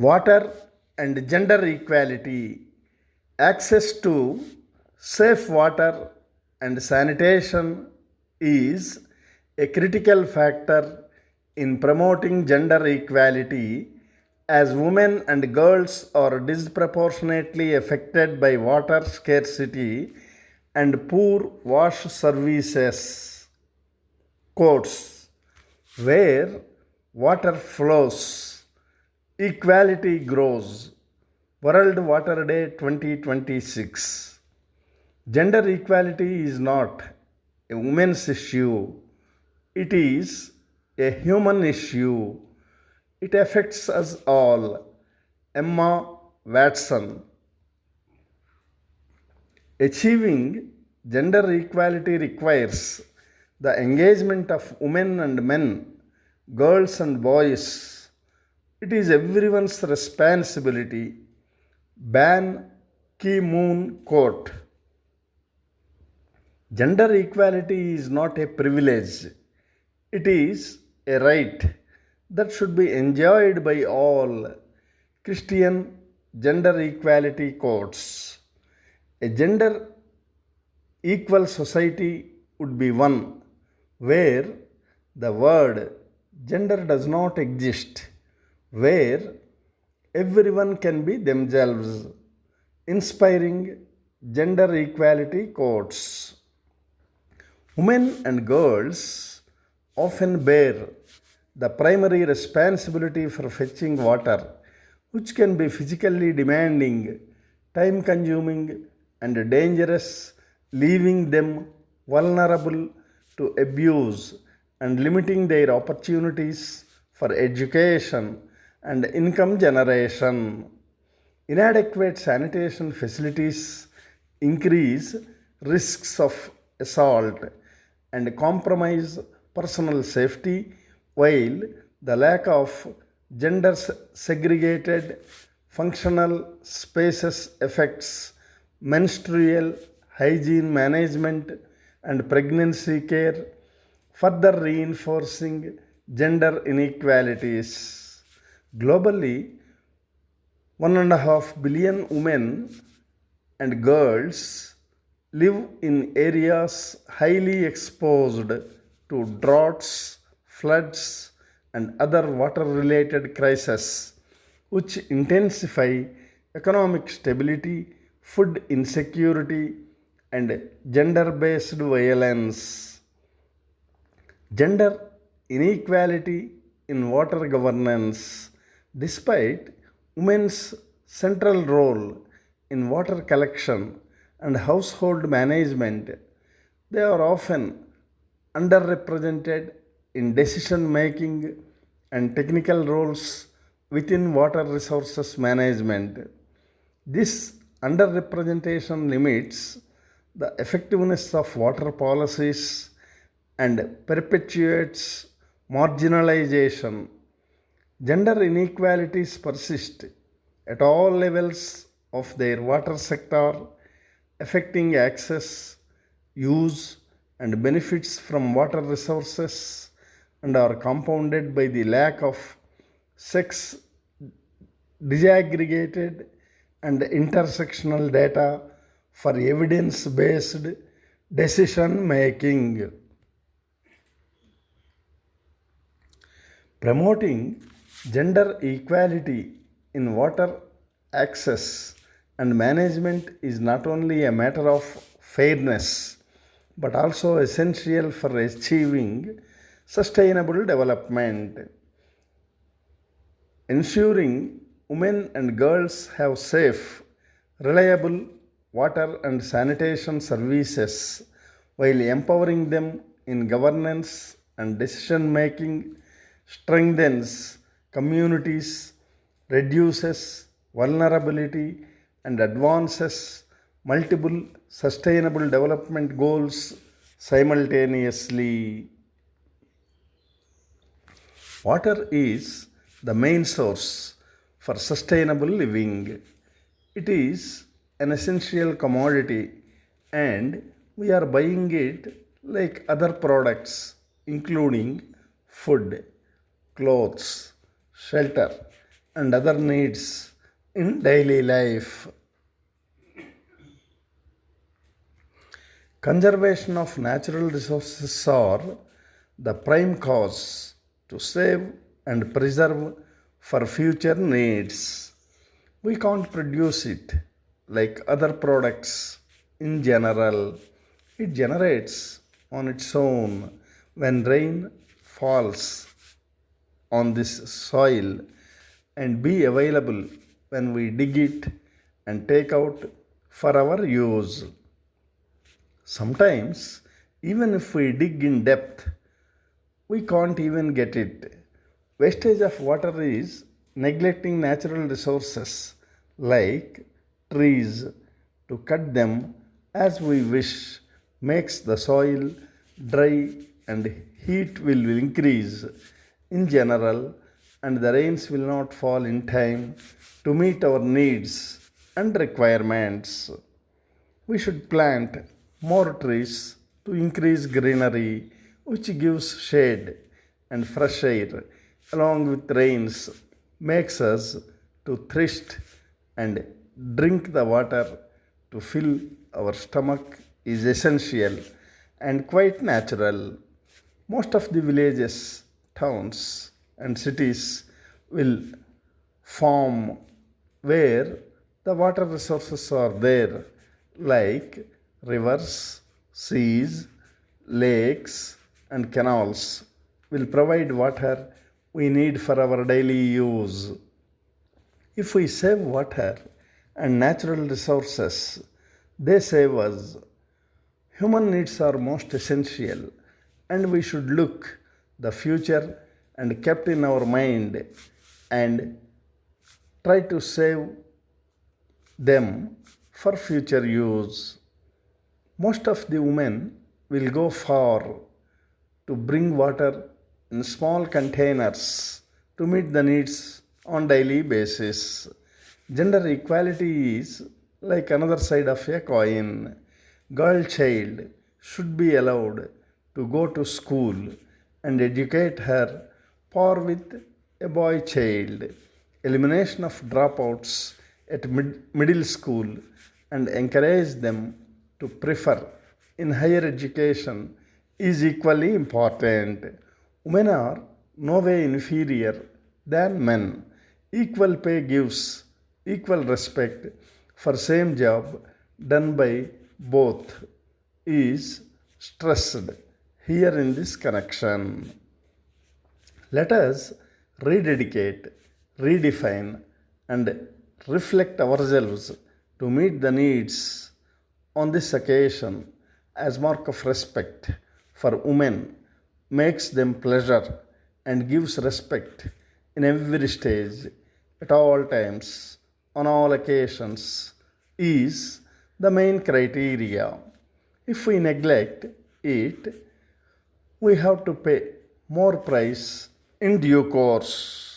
Water and gender equality. Access to safe water and sanitation is a critical factor in promoting gender equality, as women and girls are disproportionately affected by water scarcity and poor wash services. Quotes: where water flows, equality grows. World Water Day 2026. Gender equality is not a women's issue, it is a human issue. It affects us all. Emma Watson. Achieving gender equality requires the engagement of women and men, girls and boys. It is everyone's responsibility. Ban Ki-moon quote. Gender equality is not a privilege. It is a right that should be enjoyed by all. Christian gender equality quotes. A gender equal society would be one where the word gender does not exist, where everyone can be themselves. Inspiring gender equality quotes. Women and girls often bear the primary responsibility for fetching water, which can be physically demanding, time consuming, and dangerous, leaving them vulnerable to abuse and limiting their opportunities for education and income generation. Inadequate sanitation facilities increase risks of assault and compromise personal safety, while the lack of gender-segregated functional spaces affects menstrual hygiene management and pregnancy care, further reinforcing gender inequalities. Globally, 1.5 billion women and girls live in areas highly exposed to droughts, floods, and other water-related crises, which intensify economic stability, food insecurity, and gender-based violence. Gender inequality in water governance. Despite women's central role in water collection and household management, they are often underrepresented in decision making and technical roles within water resources management. This underrepresentation limits the effectiveness of water policies and perpetuates marginalization. Gender inequalities persist at all levels of their water sector, affecting access, use, and benefits from water resources, and are compounded by the lack of sex disaggregated and intersectional data for evidence-based decision making. Promoting gender equality in water access and management is not only a matter of fairness but also essential for achieving sustainable development. Ensuring women and girls have safe, reliable water and sanitation services while empowering them in governance and decision making strengthens communities, reduces vulnerability, and advances multiple sustainable development goals simultaneously. Water is the main source for sustainable living. It is an essential commodity and we are buying it like other products, including food, clothes, shelter, and other needs in daily life. Conservation of natural resources are the prime cause to save and preserve for future needs. We can't produce it like other products in general. It generates on its own when rain falls on this soil and be available when we dig it and take out for our use. Sometimes, even if we dig in depth, we can't even get it. Wastage of water is neglecting natural resources like trees. To cut them as we wish makes the soil dry and heat will increase in general, and the rains will not fall in time to meet our needs and requirements. We should plant more trees to increase greenery, which gives shade and fresh air, along with rains, makes us to thirst and drink the water to fill our stomach is essential and quite natural. Most of the villages, towns, and cities will form where the water resources are there, like rivers, seas, lakes, and canals, will provide water we need for our daily use. If we save water and natural resources, they save us. Human needs are most essential, and we should look the future and kept in our mind and try to save them for future use. Most of the women will go far to bring water in small containers to meet the needs on daily basis. Gender equality is like another side of a coin. Girl child should be allowed to go to school and educate her par with a boy child. Elimination of dropouts at middle school and encourage them to prefer in higher education is equally important. Women are no way inferior than men. Equal pay gives equal respect for same job done by both is stressed here in this connection. Let us rededicate, redefine, and reflect ourselves to meet the needs on this occasion as mark of respect for women makes them pleasure and gives respect in every stage at all times on all occasions is the main criteria. If we neglect it, we have to pay more price in due course.